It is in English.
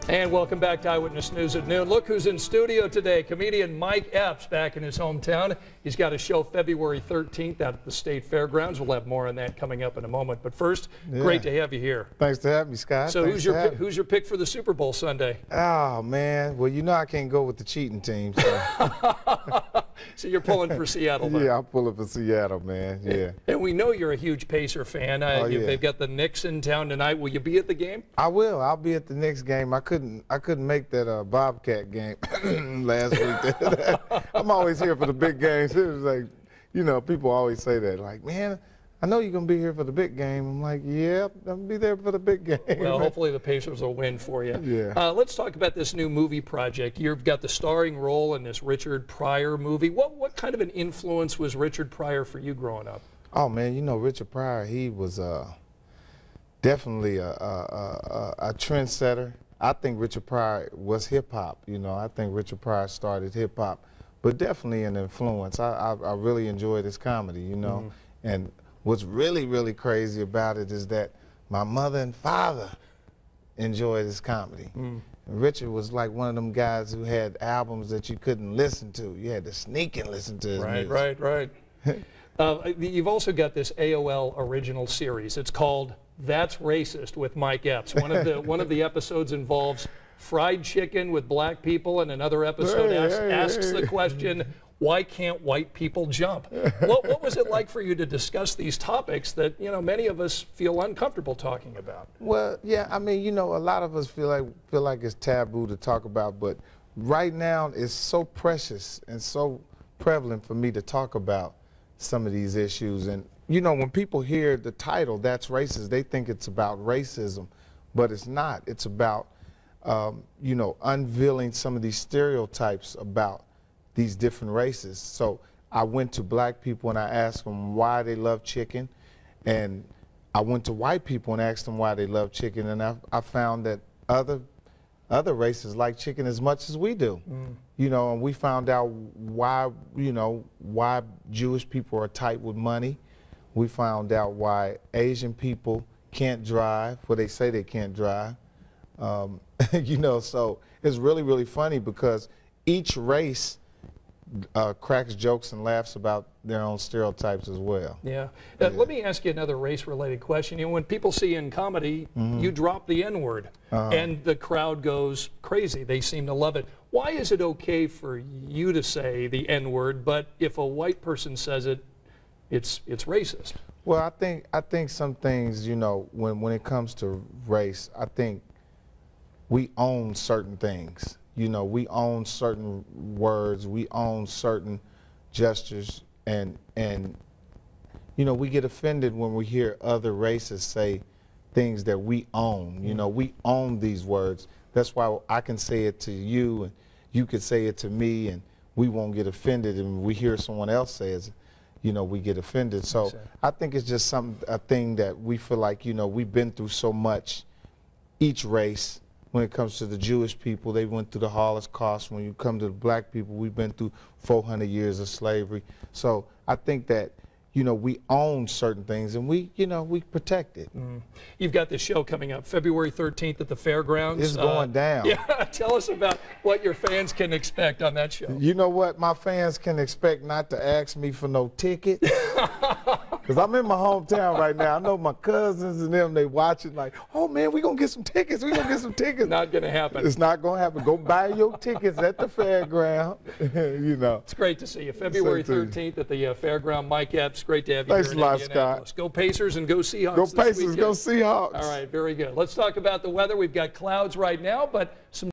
And welcome back to Eyewitness News at noon. Look who's in studio today. Comedian Mike Epps back in his hometown. He's got a show February 13th out at the State Fairgrounds. We'll have more on that coming up in a moment. But first, great to have you here. Thanks for having me, Scott. So who's your pick for the Super Bowl Sunday? Oh, man. Well, you know I can't go with the cheating team. So, so you're pulling for Seattle, then? Yeah, I'm pulling for Seattle, man. Yeah. And we know you're a huge Pacer fan. Yeah. They've got the Knicks in town tonight. Will you be at the game? I will. I'll be at the Knicks game. I couldn't make that Bobcat game last week. I'm always here for the big games. It was like, you know, people always say that, like, man, I know you're going to be here for the big game. I'm like, yeah, I'll be there for the big game. Well, hopefully the Pacers will win for you. Yeah. Let's talk about this new movie project. You've got the starring role in this Richard Pryor movie. What kind of an influence was Richard Pryor for you growing up? Oh, man, you know, Richard Pryor, he was definitely a trendsetter. I think Richard Pryor was hip-hop. You know, I think Richard Pryor started hip-hop, but definitely an influence. I really enjoyed his comedy, you know. And what's really, really crazy about it is that my mother and father enjoyed his comedy. And Richard was like one of them guys who had albums that you couldn't listen to. You had to sneak and listen to his music. Right. You've also got this AOL original series. It's called That's Racist with Mike Epps. One of the episodes involves fried chicken with black people, and another episode asks the question, why can't white people jump? What was it like for you to discuss these topics that, you know, many of us feel uncomfortable talking about? Well, yeah, I mean, you know, a lot of us feel like it's taboo to talk about, but right now it's so precious and so prevalent for me to talk about some of these issues. And you know, when people hear the title, That's Racist, they think it's about racism, but it's not. It's about, you know, unveiling some of these stereotypes about these different races. So I went to black people and I asked them why they love chicken, and I went to white people and asked them why they love chicken, and I found that other races like chicken as much as we do. You know, and we found out why, you know, why Jewish people are tight with money. We found out why Asian people can't drive, well, they say they can't drive. You know, so it's really, really funny because each race cracks jokes and laughs about their own stereotypes as well. Yeah. Let me ask you another race-related question. You know, when people see in comedy, you drop the N-word, and the crowd goes crazy. They seem to love it. Why is it okay for you to say the N-word, but if a white person says it, it's racist? Well, I think some things, you know, when it comes to race, I think we own certain things. You know, we own certain words, we own certain gestures, and you know, we get offended when we hear other races say things that we own. You know, we own these words. That's why I can say it to you and you could say it to me and we won't get offended, and when we hear someone else say it, you know, we get offended. So I think it's just a thing that we feel like, you know, we've been through so much, each race. When it comes to the Jewish people, they went through the Holocaust. When you come to the black people, we've been through 400 years of slavery. So I think that, you know, we own certain things and we, you know, we protect it. You've got this show coming up February 13th at the Fairgrounds. It's going down. Yeah, tell us about what your fans can expect on that show. You know what? My fans can expect not to ask me for no ticket. Because I'm in my hometown right now. I know my cousins and them, they watching like, oh man, we're going to get some tickets. We're going to get some tickets. Not going to happen. It's not going to happen. Go buy your tickets at the fairground. You know. It's great to see you. February 13th at the fairground. Mike Epps, great to have you Thanks here in Indianapolis. Scott. Go Pacers and go Seahawks. Go Pacers, go Seahawks. All right, very good. Let's talk about the weather. We've got clouds right now, but some